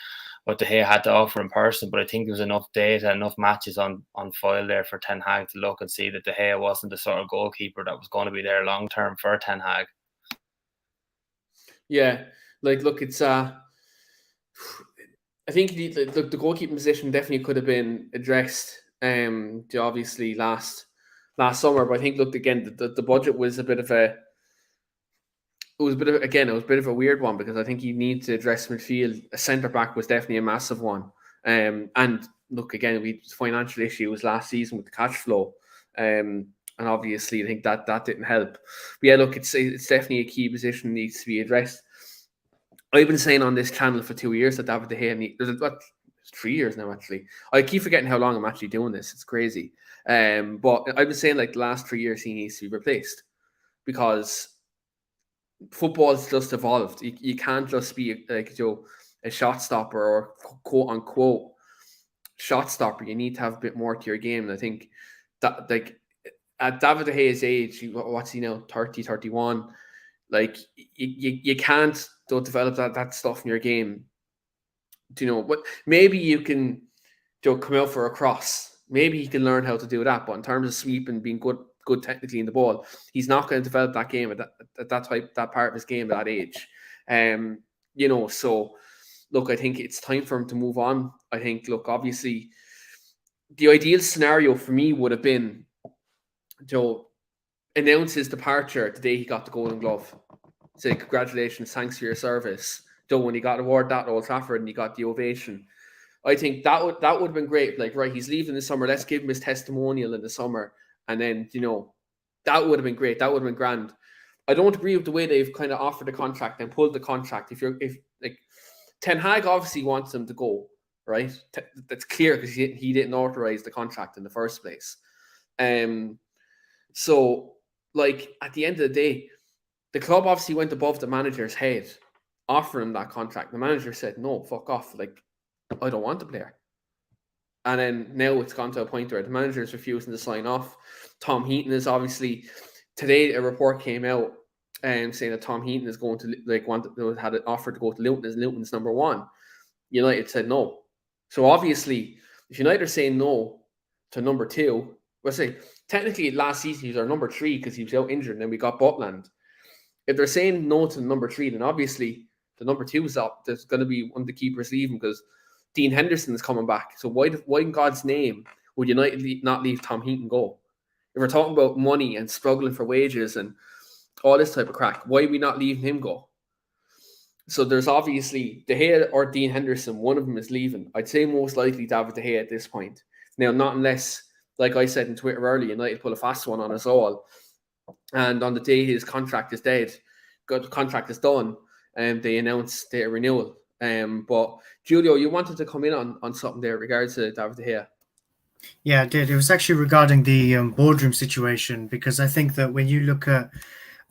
[SPEAKER 2] what De Gea had to offer in person, but I think there was enough data, enough matches on file there for Ten Hag to look and see that De Gea wasn't the sort of goalkeeper that was going to be there long term for Ten Hag.
[SPEAKER 1] Yeah, look, it's I think the goalkeeping position definitely could have been addressed obviously last summer, but I think, look, again, the budget was a bit of a a weird one, because I think you need to address midfield. A centre back was definitely a massive one. And look, again, we financial issues last season with the cash flow. And obviously I think that didn't help. But yeah, look, it's definitely a key position, needs to be addressed. I've been saying on this channel for 2 years that David De Gea it's 3 years now, actually. I keep forgetting how long I'm actually doing this. It's crazy. But I've been saying the last 3 years he needs to be replaced, because football's just evolved. You can't just be a shot stopper or quote unquote shot stopper. You need to have a bit more to your game. And I think that at David De Gea's age, what's he now, 30, 31, you can't develop that stuff in your game. But maybe you can come out for a cross. Maybe he can learn how to do that. But in terms of sweeping, being good technically in the ball, he's not going to develop that game at that part of his game at that age. So look, I think it's time for him to move on. I think, look, obviously the ideal scenario for me would have been announce his departure the day he got the Golden Glove. Say, congratulations, thanks for your service. When he got awarded that at Old Trafford and he got the ovation, I think that would have been great. Right, he's leaving this summer. Let's give him his testimonial in the summer. And then, that would have been great. That would have been grand. I don't agree with the way they've kind of offered the contract and pulled the contract. If Ten Hag obviously wants him to go, right? That's clear, because he didn't authorize the contract in the first place. So, like, at the end of the day, the club obviously went above the manager's head, offering him that contract. The manager said, no, fuck off. Like, I don't want the player. And then now it's gone to a point where the manager is refusing to sign off. Tom Heaton is obviously, today a report came out saying that Tom Heaton is going to, like, had an offer to go to Luton as Luton's number one. United said no. So obviously, if United are saying no to number two, we'll say technically last season he was our number three because he was out injured and then we got Butland. If they're saying no to the number three, then obviously the number two is up. There's going to be one of the keepers leaving because Dean Henderson is coming back. So why in God's name would United not leave Tom Heaton go? If we're talking about money and struggling for wages and all this type of crack, why are we not leaving him go? So there's obviously De Gea or Dean Henderson. One of them is leaving. I'd say most likely David De Gea at this point. Now, not unless, like I said in Twitter earlier, United pull a fast one on us all. And on the day his contract is dead, contract is done, and they announce their renewal. But Julio, you wanted to come in on something there regards to David De Gea.
[SPEAKER 3] Yeah, I did. It was actually regarding the boardroom situation, because I think that when you look at,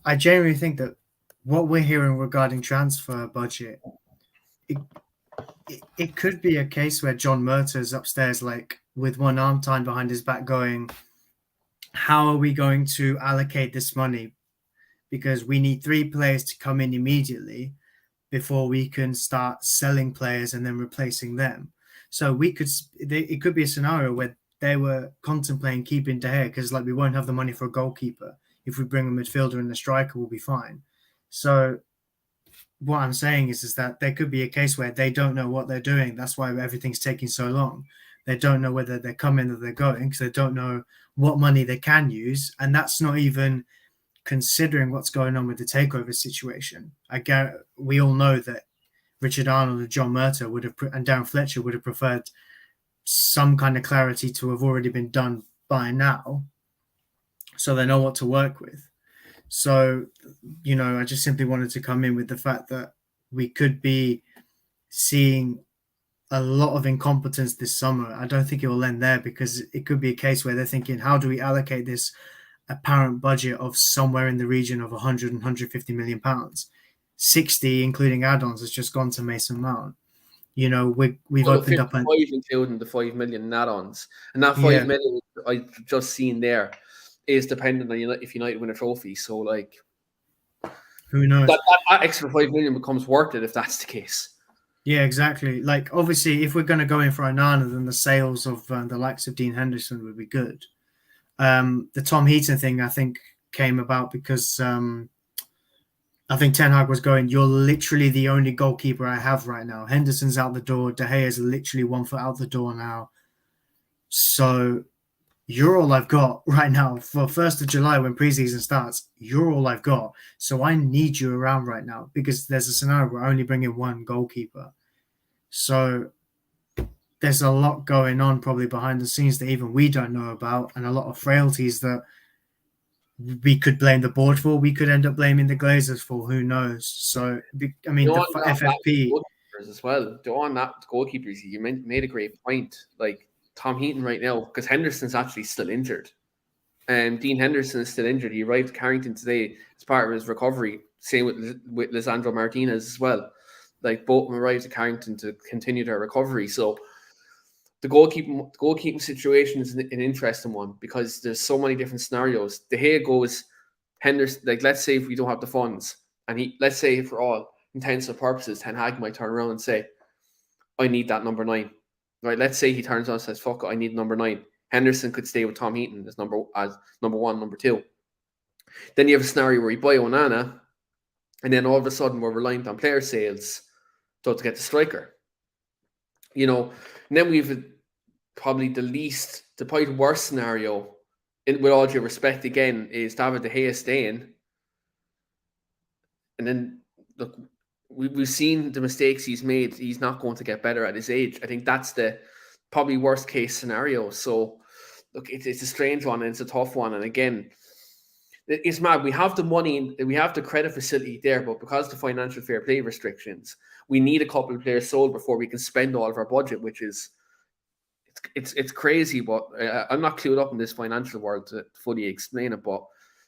[SPEAKER 3] I genuinely think that what we're hearing regarding transfer budget, it could be a case where John Murtaugh's upstairs, like with one arm tied behind his back, going, how are we going to allocate this money? Because we need 3 players to come in immediately before we can start selling players and then replacing them. So it could be a scenario where they were contemplating keeping De Gea because, like, we won't have the money for a goalkeeper. If we bring a midfielder and a striker, we'll be fine. So what I'm saying is that there could be a case where they don't know what they're doing. That's why everything's taking so long. They don't know whether they're coming or they're going because they don't know what money they can use. And that's not even considering what's going on with the takeover situation. We all know that Richard Arnold and John Murtaugh and Darren Fletcher would have preferred some kind of clarity to have already been done by now, so they know what to work with. So, I just simply wanted to come in with the fact that we could be seeing a lot of incompetence this summer. I don't think it will end there, because it could be a case where they're thinking, how do we allocate this apparent budget of somewhere in the region of 100 and 150 million pounds? 60, including add-ons, has just gone to Mason Mount. We've opened up
[SPEAKER 1] 5 including the 5 million add-ons, and that 5 million I just seen there is dependent on if United win a trophy. So, like,
[SPEAKER 3] who knows?
[SPEAKER 1] That extra 5 million becomes worth it if that's the case.
[SPEAKER 3] Yeah, exactly. Like, obviously, if we're going to go in for Onana, then the sales of the likes of Dean Henderson would be good. The Tom Heaton thing, I think, came about because I think Ten Hag was going, you're literally the only goalkeeper I have right now. Henderson's out the door. De Gea is literally 1 foot out the door now. So you're all I've got right now. For 1st of July, when preseason starts, you're all I've got. So I need you around right now, because there's a scenario where I only bring in 1 goalkeeper. So there's a lot going on probably behind the scenes that even we don't know about, and a lot of frailties that we could blame the board for. We could end up blaming the Glazers for. Who knows? So, I mean, the FFP
[SPEAKER 1] as well. On that goalkeepers, you made a great point. Like Tom Heaton right now, because Henderson's actually still injured, and Dean Henderson is still injured. He arrived at Carrington today as part of his recovery. Same with Lisandro Martinez as well. Like, both of them arrived at Carrington to continue their recovery. So the goalkeeping situation is an interesting one, because there's so many different scenarios. De Gea goes, Henderson, like, let's say if we don't have the funds, and let's say for all intents and purposes, Ten Hag might turn around and say, I need that number 9. Right? Let's say he turns around and says, fuck it, I need number 9. Henderson could stay with Tom Heaton as number 1, number 2. Then you have a scenario where you buy Onana, and then all of a sudden we're reliant on player sales to get the striker. And then we've probably the worst scenario, with all due respect again, is David De Gea staying. And then, look, we've seen the mistakes he's made. He's not going to get better at his age. I think that's the probably worst case scenario. So, look, it's a strange one and it's a tough one. And again, it's mad. We have the money, we have the credit facility there, but because of the financial fair play restrictions, we need a couple of players sold before we can spend all of our budget, which is it's crazy, but I'm not clued up in this financial world to fully explain it. But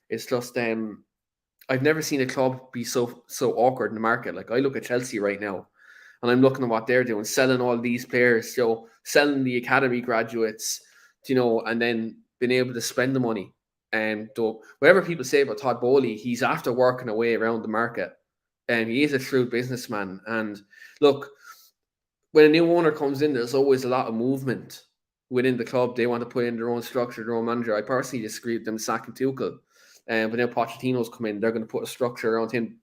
[SPEAKER 1] it's just I've never seen a club be so awkward in the market. Like I look at Chelsea right now, and I'm looking at what they're doing, selling all these players, selling the academy graduates, and then being able to spend the money. And whatever people say about Todd Bowley, he's after working away around the market, and he is a shrewd businessman. And look, when a new owner comes in, there's always a lot of movement within the club. They want to put in their own structure, their own manager. I personally disagree with them sacking Tuchel. But now Pochettino's come in, they're going to put a structure around him.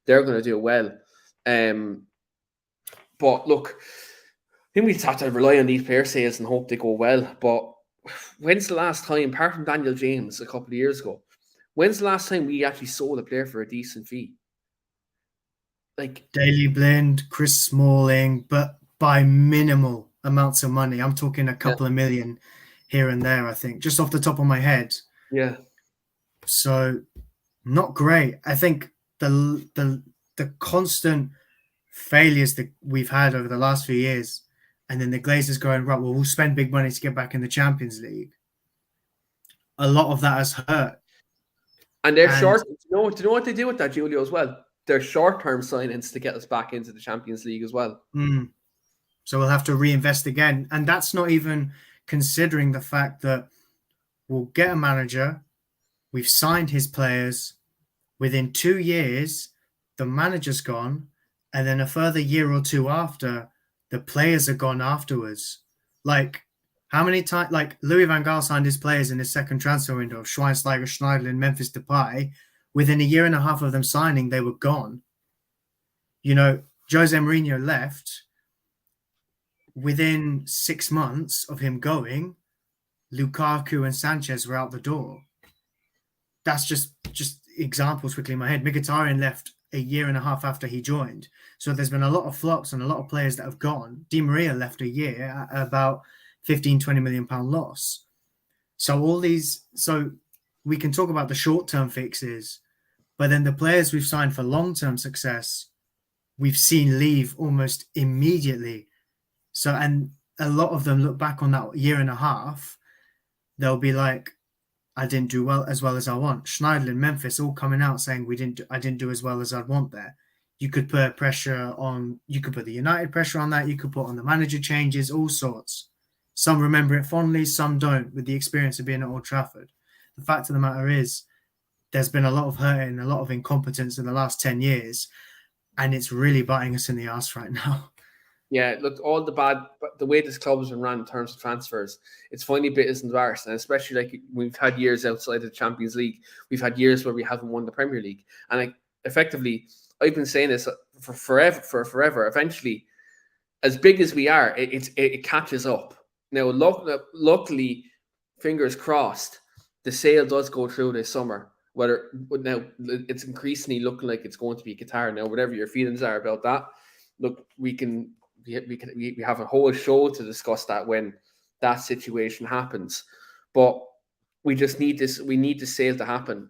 [SPEAKER 1] They're going to do well. But look, I think we just have to rely on these player sales and hope they go well. But when's the last time, apart from Daniel James a couple of years ago, when's the last time we actually sold a player for a decent fee? Like
[SPEAKER 3] Daley Blind, Chris Smalling, but by minimal amounts of money. I'm talking a couple of million here and there, I think, just off the top of my head.
[SPEAKER 1] Yeah.
[SPEAKER 3] So not great. I think the constant failures that we've had over the last few years, and then the Glazers going, right, well, we'll spend big money to get back in the Champions League. A lot of that has hurt.
[SPEAKER 1] And they're short. Do you know what they do with that, Julio, as well? They're short-term signings to get us back into the Champions League as well.
[SPEAKER 3] So we'll have to reinvest again. And that's not even considering the fact that we'll get a manager, we've signed his players, within 2 years, the manager's gone, and then a further year or two after, the players are gone afterwards. Like, how many times, like Louis van Gaal signed his players in his second transfer window, Schweinsteiger, Schneiderlin, Memphis Depay. Within a year and a half of them signing, they were gone. Jose Mourinho left. Within 6 months of him going, Lukaku and Sanchez were out the door. That's just examples quickly in my head. Mkhitaryan left a year and a half after he joined. So there's been a lot of flops and a lot of players that have gone. Di Maria left a year at about 15, 20 million pound loss. So we can talk about the short-term fixes, but then the players we've signed for long-term success, we've seen leave almost immediately. So, and a lot of them look back on that year and a half, they'll be like, I didn't do as well as I want. Schneiderlin, Memphis, all coming out saying I didn't do as well as I'd want there. You could put the United pressure on that. You could put on the manager changes, all sorts. Some remember it fondly, some don't, with the experience of being at Old Trafford. The fact of the matter is, there's been a lot of hurting, a lot of incompetence in the last 10 years, and it's really biting us in the ass right now.
[SPEAKER 1] Yeah, look, the way this club has been run in terms of transfers, it's finally bit isn't worse. And especially like we've had years outside of the Champions League, we've had years where we haven't won the Premier League. And effectively, I've been saying this for forever. Eventually, as big as we are, it catches up. Now, luckily, fingers crossed, the sale does go through this summer. Now it's increasingly looking like it's going to be Qatar. Now, whatever your feelings are about that, look, we have a whole show to discuss that when that situation happens. But we just need this. We need the sale to happen,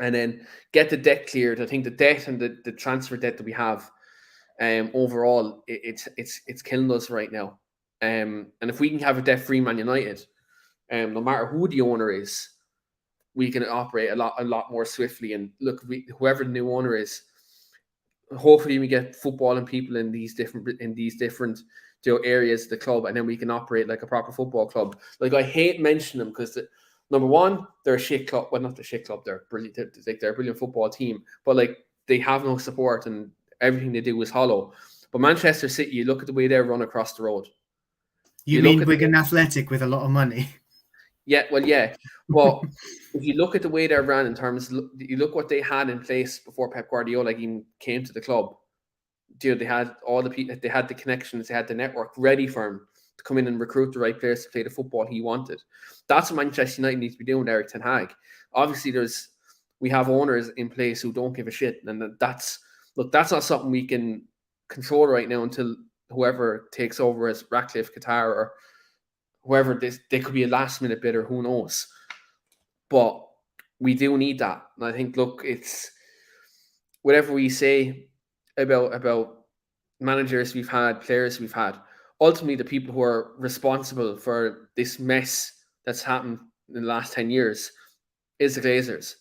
[SPEAKER 1] and then get the debt cleared. I think the debt and the transfer debt that we have, overall, it's killing us right now. And if we can have a debt-free Man United, no matter who the owner is, we can operate a lot more swiftly. And look, whoever the new owner is, hopefully we get football and people in these different areas of the club, and then we can operate like a proper football club. Like, I hate mentioning them because number one, they're a shit club. Well, not the shit club. They're brilliant. They're a brilliant football team, but like they have no support and everything they do is hollow. But Manchester City, you look at the way they run across the road.
[SPEAKER 3] You mean Wigan Athletic with a lot of money?
[SPEAKER 1] Yeah, well, yeah. Well, if you look at the way they're run in terms, you look what they had in place before Pep Guardiola even came to the club. They had all the people, they had the connections, they had the network ready for him to come in and recruit the right players to play the football he wanted. That's what Manchester United needs to be doing with Eric Ten Hag. Obviously, we have owners in place who don't give a shit, and that's not something we can control right now until whoever takes over as Ratcliffe, Qatar, or whoever they could be a last minute bidder, who knows. But we do need that. And I think, look, it's whatever we say about managers we've had, players we've had, ultimately the people who are responsible for this mess that's happened in the last 10 years is the Glazers.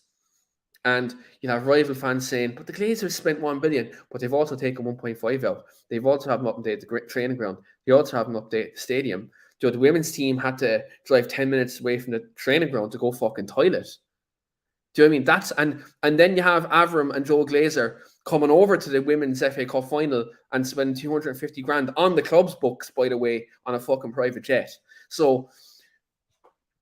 [SPEAKER 1] And you have rival fans saying, but the Glazers spent 1 billion, but they've also taken 1.5 out. They've also haven't updated the training ground. They also haven't updated the stadium. The women's team had to drive 10 minutes away from the training ground to go fucking toilet. Do you know what I mean? And then you have Avram and Joe Glazer coming over to the women's FA Cup final and spending 250 grand on the club's books, by the way, on a fucking private jet. So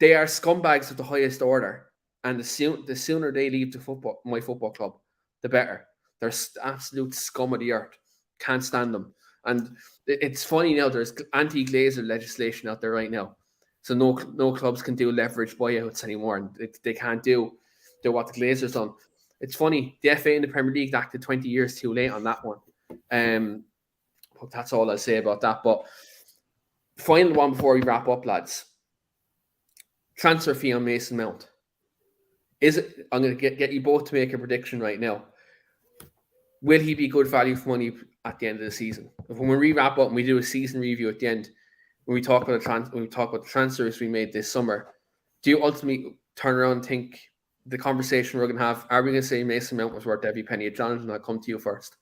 [SPEAKER 1] they are scumbags of the highest order. And the sooner they leave my football club, the better. They're absolute scum of the earth. Can't stand them. And it's funny now, there's anti-Glazer legislation out there right now. So no clubs can do leverage buyouts anymore. And they can't do what the Glazers done. It's funny, the FA and the Premier League acted 20 years too late on that one. But that's all I'll say about that. But final one before we wrap up, lads. Transfer fee on Mason Mount. I'm going to get you both to make a prediction right now. Will he be good value for money at the end of the season? When we wrap up and we do a season review at the end, when we talk about the transfers we made this summer, do you ultimately turn around and think the conversation we're going to have, are we going to say Mason Mount was worth every penny? Jonathan, I'll come to you first.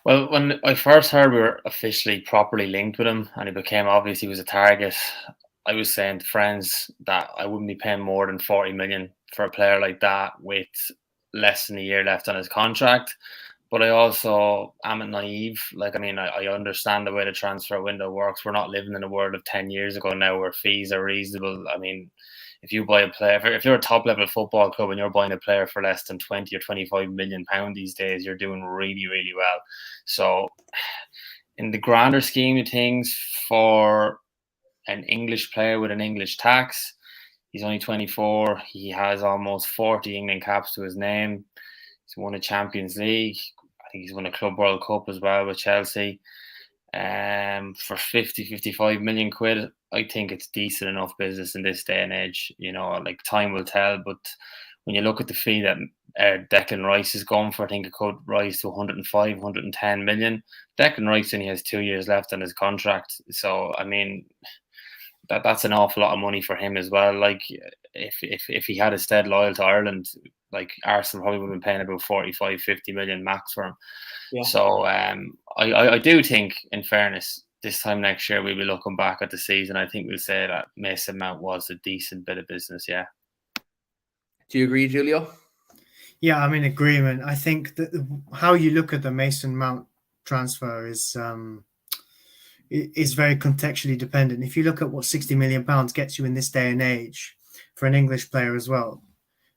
[SPEAKER 2] Well, when I first heard we were officially properly linked with him and it became obvious he was a target, I was saying to friends that I wouldn't be paying more than 40 million for a player like that with less than a year left on his contract. But I also am naive. Like, I mean, I understand the way the transfer window works. We're not living in a world of 10 years ago now where fees are reasonable. I mean, if you buy a player, if you're a top level football club and you're buying a player for less than 20 or 25 million pounds these days, you're doing really, really well. So in the grander scheme of things, for an English player with an English tax, he's only 24. He has almost 40 England caps to his name. He's won a Champions League. I think he's won a Club World Cup as well with Chelsea. For 55 million quid, I think it's decent enough business in this day and age. You know, like, time will tell. But when you look at the fee that Declan Rice is going for, I think it could rise to 105, 110 million. Declan Rice only has 2 years left on his contract. So, I mean, that's an awful lot of money for him as well. Like, if he had stayed loyal to Ireland, like, Arsenal probably would have been paying about 45, 50 million max for him. Yeah. So I do think, in fairness, this time next year we'll be looking back at the season. I think we'll say that Mason Mount was a decent bit of business. Yeah.
[SPEAKER 1] Do you agree, Julio?
[SPEAKER 3] Yeah, I'm in agreement. I think that how you look at the Mason Mount transfer is very contextually dependent. If you look at what £60 million gets you in this day and age for an English player as well,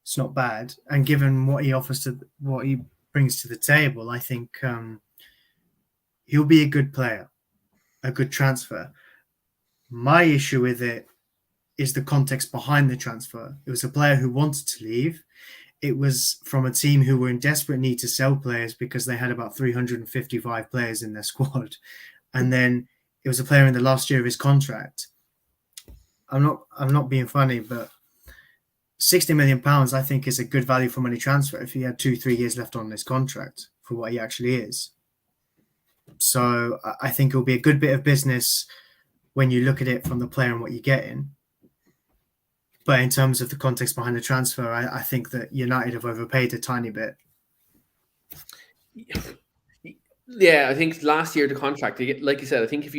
[SPEAKER 3] it's not bad. And given what he offers what he brings to the table, I think he'll be a good player, a good transfer. My issue with it is the context behind the transfer. It was a player who wanted to leave. It was from a team who were in desperate need to sell players because they had about 355 players in their squad. And then it was a player in the last year of his contract. I'm not being funny, but £60 million, I think, is a good value for money transfer if he had 2-3 years left on his contract for what he actually is. So I think it'll be a good bit of business when you look at it from the player and what you're getting. But in terms of the context behind the transfer, I think that United have overpaid a tiny bit.
[SPEAKER 1] Yeah, I think last year the contract, like you said, I think if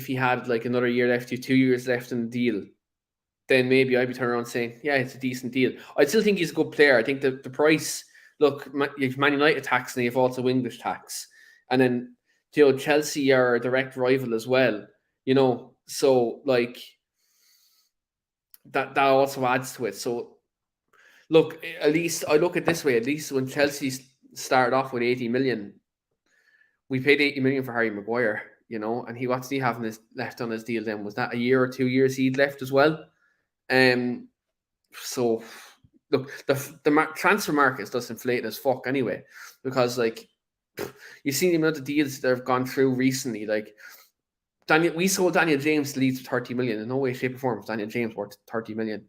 [SPEAKER 1] he had like another year left, 2 years left in the deal, then maybe I'd be turning around saying, yeah, it's a decent deal. I still think he's a good player. I think the price, look, you've Man United tax and you've also English tax. And then, Chelsea are a direct rival as well, so like that also adds to it. So look, at least I look at it this way, at least when Chelsea started off with 80 million, we paid 80 million for Harry Maguire, and what's he having left on his deal then? Was that a year or 2 years he'd left as well? So look, the transfer market does inflate as fuck anyway, because like you've seen the amount of deals that have gone through recently. Like we sold Daniel James to Leeds for 30 million. In no way, shape, or form is Daniel James worth 30 million.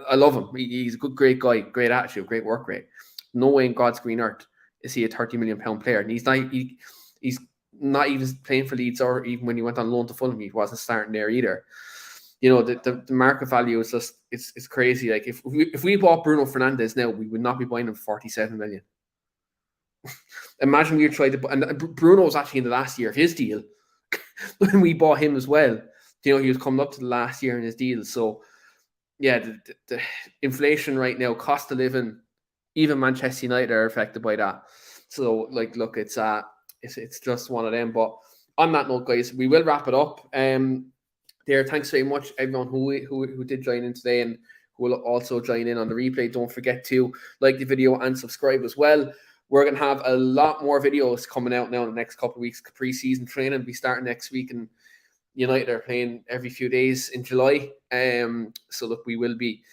[SPEAKER 1] I love him. He's a great guy, great attitude, great work rate. No way in God's green earth is he a £30 million player? And he's not even playing for Leeds, or even when he went on loan to Fulham, he wasn't starting there either. You know, the market value is just it's crazy. Like if we bought Bruno Fernandes now, we would not be buying him for 47 million. Imagine we tried to, and Bruno was actually in the last year of his deal when we bought him as well. You know, he was coming up to the last year in his deal. So yeah, the inflation right now, cost of living, even Manchester United are affected by that. So like, look, it's just one of them. But on that note, guys, we will wrap it up. Thanks very much everyone who did join in today and who will also join in on the replay. Don't forget to like the video and subscribe as well. We're going to have a lot more videos coming out now in the next couple of weeks. Pre-season training will be starting next week, and United are playing every few days in July. So look, we'll be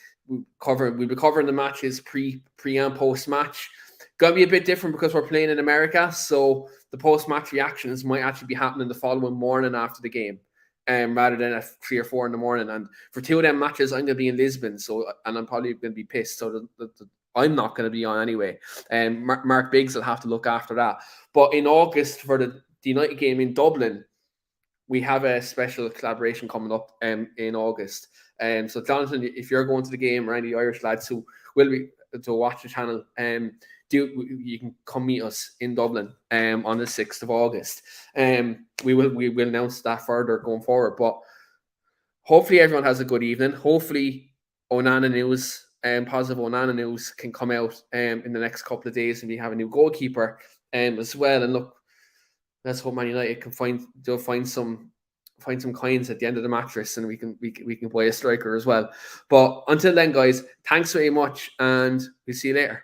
[SPEAKER 1] covering the matches pre and post match. Going to be a bit different because we're playing in America, so the post match reactions might actually be happening the following morning after the game, rather than at 3 or 4 in the morning. And for 2 of them matches, I'm going to be in Lisbon, and I'm probably going to be pissed. So I'm not going to be on anyway. Mark Biggs will have to look after that. But in August for the United game in Dublin, we have a special collaboration coming up in August. So Jonathan, if you're going to the game, or any Irish lads who will be to watch the channel, you can come meet us in Dublin on the 6th of August. We will announce that further going forward. But hopefully everyone has a good evening. Hopefully Onana news, positive Onana news can come out in the next couple of days, and we have a new goalkeeper as well. And look, let's hope Man United can find some coins at the end of the mattress, and we can buy a striker as well. But until then, guys, thanks very much, and we'll see you later.